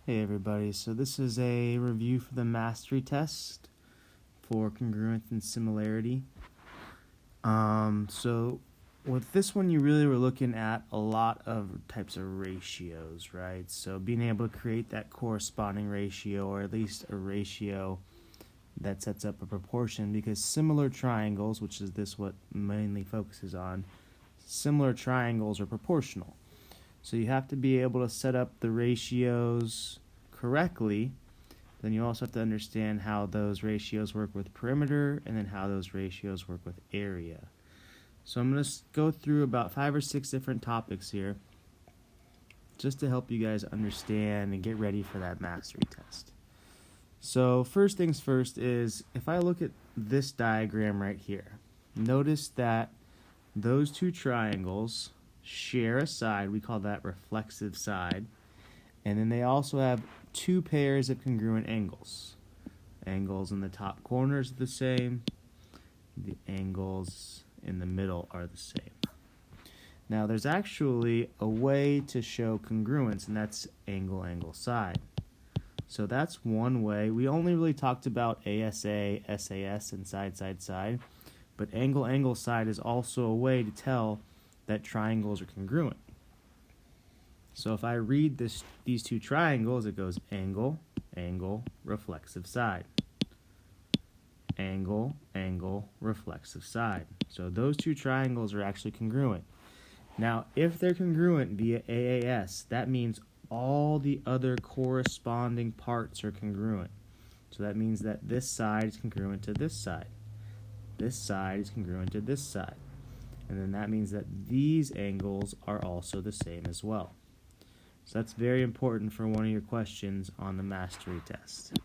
Hey everybody, so this is a review for the mastery test for congruence and similarity. So with this one you really were looking at a lot of types of ratios, right? So being able to create that corresponding ratio, or at least a ratio that sets up a proportion, because similar triangles, which is this what mainly focuses on, similar triangles are proportional. So you have to be able to set up the ratios correctly. Then you also have to understand how those ratios work with perimeter, and then how those ratios work with area. So I'm going to go through about 5 or 6 different topics here, just to help you guys understand and get ready for that mastery test. So first things first is, if I look at this diagram right here, notice that those two triangles share a side. We call that reflexive side. And then they also have two pairs of congruent angles. Angles in the top corners are the same. The angles in the middle are the same. Now there's actually a way to show congruence, and that's angle, angle, side. So that's one way. We only really talked about ASA, SAS, and side, side, side. But angle, angle, side is also a way to tell that triangles are congruent. So if I read these two triangles, it goes angle, angle, reflexive side. Angle, angle, reflexive side. So those two triangles are actually congruent. Now, if they're congruent via AAS, that means all the other corresponding parts are congruent. So that means that this side is congruent to this side. This side is congruent to this side. And then that means that these angles are also the same as well. So that's very important for one of your questions on the mastery test.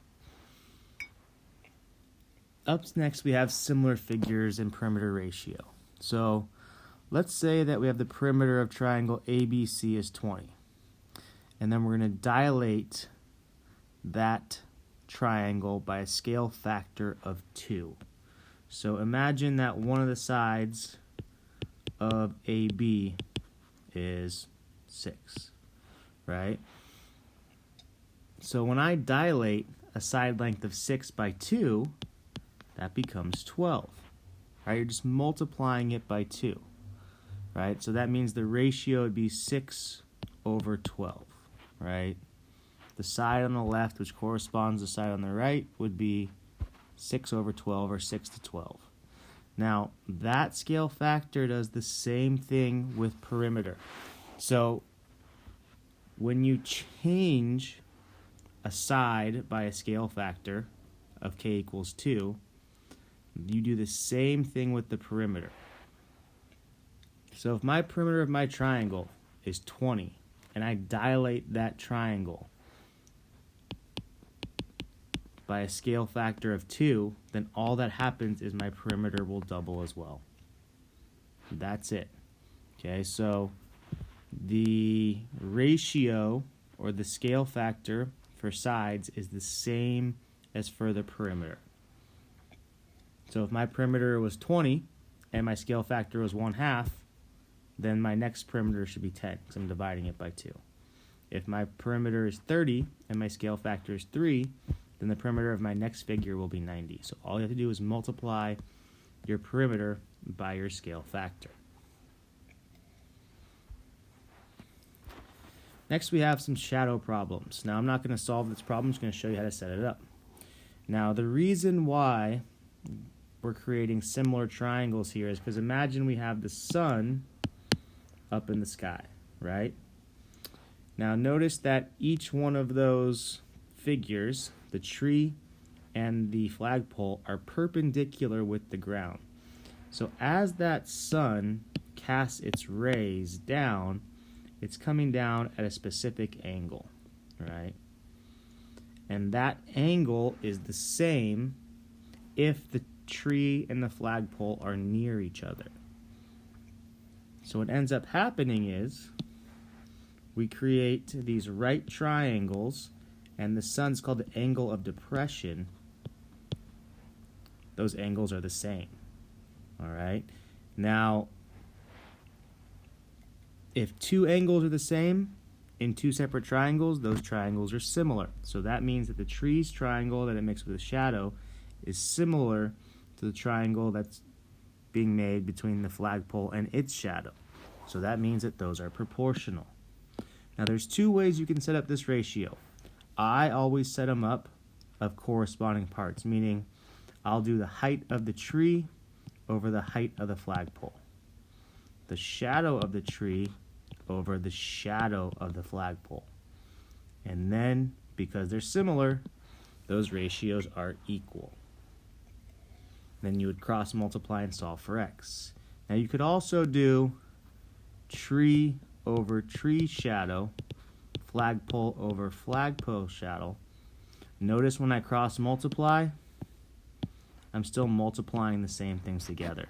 Up next, we have similar figures and perimeter ratio. So let's say that we have the perimeter of triangle ABC is 20. And then we're going to dilate that triangle by a scale factor of 2. So imagine that one of the sides of AB is 6, right? So when I dilate a side length of 6 by 2, that becomes 12, right? You're just multiplying it by 2, right? So that means the ratio would be 6 over 12, right? The side on the left, which corresponds to the side on the right, would be 6 over 12, or 6 to 12. Now, that scale factor does the same thing with perimeter. So when you change a side by a scale factor of k equals 2, you do the same thing with the perimeter. So if my perimeter of my triangle is 20, and I dilate that triangle by a scale factor of 2, then all that happens is my perimeter will double as well. That's it. Okay, so the ratio, or the scale factor for sides, is the same as for the perimeter. So if my perimeter was 20 and my scale factor was 1/2, then my next perimeter should be 10, because I'm dividing it by 2. If my perimeter is 30 and my scale factor is 3, then the perimeter of my next figure will be 90. So all you have to do is multiply your perimeter by your scale factor. Next, we have some shadow problems. Now, I'm not going to solve this problem. I'm just going to show you how to set it up. Now, the reason why we're creating similar triangles here is because imagine we have the sun up in the sky, right? Now, notice that each one of those figures, the tree and the flagpole, are perpendicular with the ground. So as that sun casts its rays down, it's coming down at a specific angle, right? And that angle is the same if the tree and the flagpole are near each other. So what ends up happening is we create these right triangles, and the sun's called the angle of depression. Those angles are the same. All right? Now, if two angles are the same, in two separate triangles, those triangles are similar. So that means that the tree's triangle that it makes with the shadow is similar to the triangle that's being made between the flagpole and its shadow. So that means that those are proportional. Now there's two ways you can set up this ratio. I always set them up of corresponding parts, meaning I'll do the height of the tree over the height of the flagpole, the shadow of the tree over the shadow of the flagpole. And then, because they're similar, those ratios are equal. Then you would cross multiply and solve for x. Now you could also do tree over tree shadow, flagpole over flagpole shadow. Notice when I cross multiply, I'm still multiplying the same things together.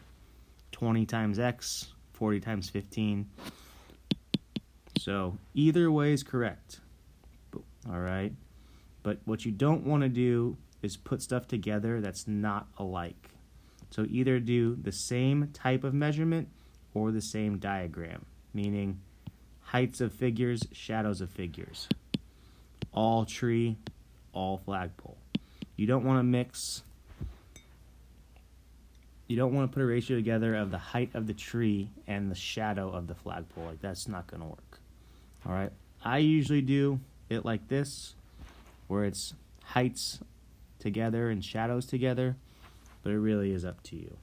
20 times x, 40 times 15. So either way is correct. All right? But what you don't want to do is put stuff together that's not alike. So either do the same type of measurement or the same diagram, meaning heights of figures, shadows of figures. All tree, all flagpole. You don't want to mix. You don't want to put a ratio together of the height of the tree and the shadow of the flagpole. Like, that's not going to work. All right. I usually do it like this, where it's heights together and shadows together, but it really is up to you.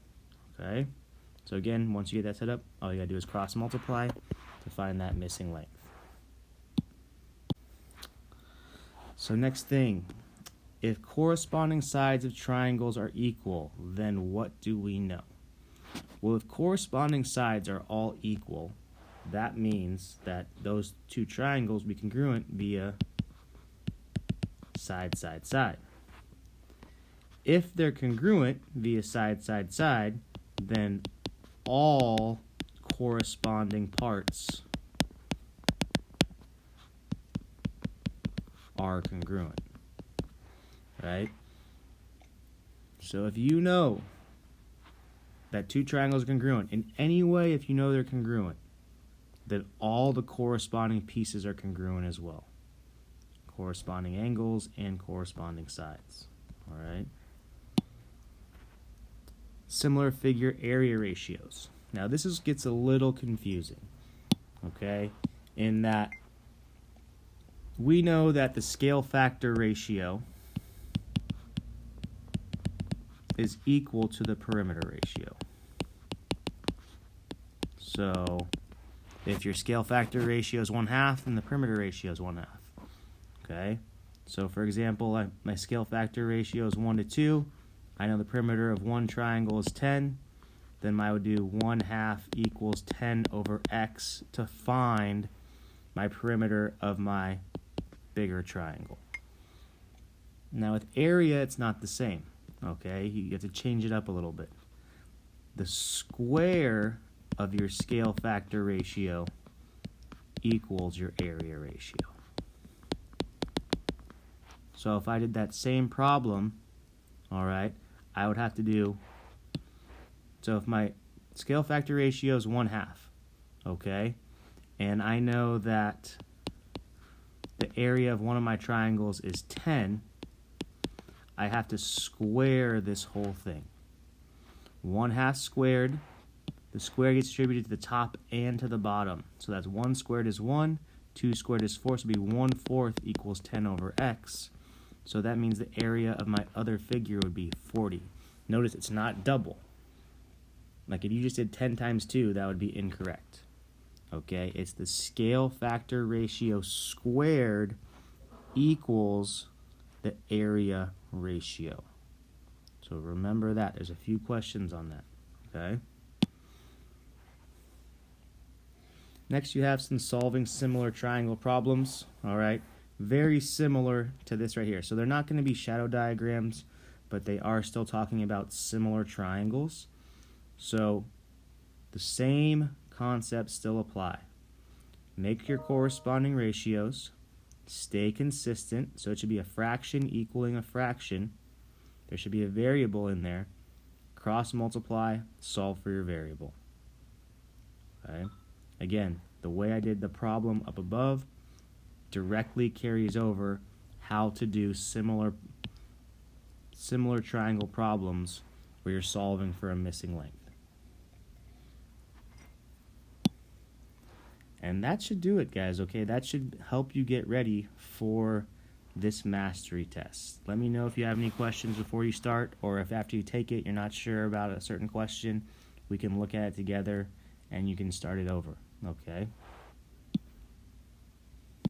Okay. So again, once you get that set up, all you gotta do is cross multiply to find that missing length. So next thing, if corresponding sides of triangles are equal, then what do we know? Well, if corresponding sides are all equal, that means that those two triangles be congruent via side, side, side. If they're congruent via side, side, side, then all corresponding parts are congruent, right? So if you know that two triangles are congruent in any way, if you know they're congruent, then all the corresponding pieces are congruent as well. Corresponding angles and corresponding sides, all right? Similar figure area ratios. Now this gets a little confusing, okay? In that we know that the scale factor ratio is equal to the perimeter ratio. So if your scale factor ratio is 1/2, then the perimeter ratio is 1/2. Okay? So for example, my scale factor ratio is 1 to 2. I know the perimeter of one triangle is 10. Then I would do 1/2 equals 10 over x to find my perimeter of my bigger triangle. Now with area, it's not the same. Okay? You have to change it up a little bit. The square of your scale factor ratio equals your area ratio. So if I did that same problem, all right, I would have to do, so if my scale factor ratio is 1/2, okay, and I know that the area of one of my triangles is 10, I have to square this whole thing. 1/2 squared, the square gets distributed to the top and to the bottom. So that's 1 squared is 1, 2 squared is 4, so it'll be 1/4 equals 10 over x. So that means the area of my other figure would be 40. Notice it's not double. Like if you just did 10 times 2, that would be incorrect. Okay, it's the scale factor ratio squared equals the area ratio. So remember that. There's a few questions on that. Okay. Next, you have some solving similar triangle problems. All right. Very similar to this right here. So they're not going to be shadow diagrams, but they are still talking about similar triangles. So the same concepts still apply. Make your corresponding ratios. Stay consistent. So it should be a fraction equaling a fraction. There should be a variable in there. Cross multiply, solve for your variable. Okay. Again, the way I did the problem up above, directly carries over how to do similar triangle problems where you're solving for a missing length. And that should do it, guys, okay? That should help you get ready for this mastery test. Let me know if you have any questions before you start, or if after you take it you're not sure about a certain question. We can look at it together and you can start it over, okay?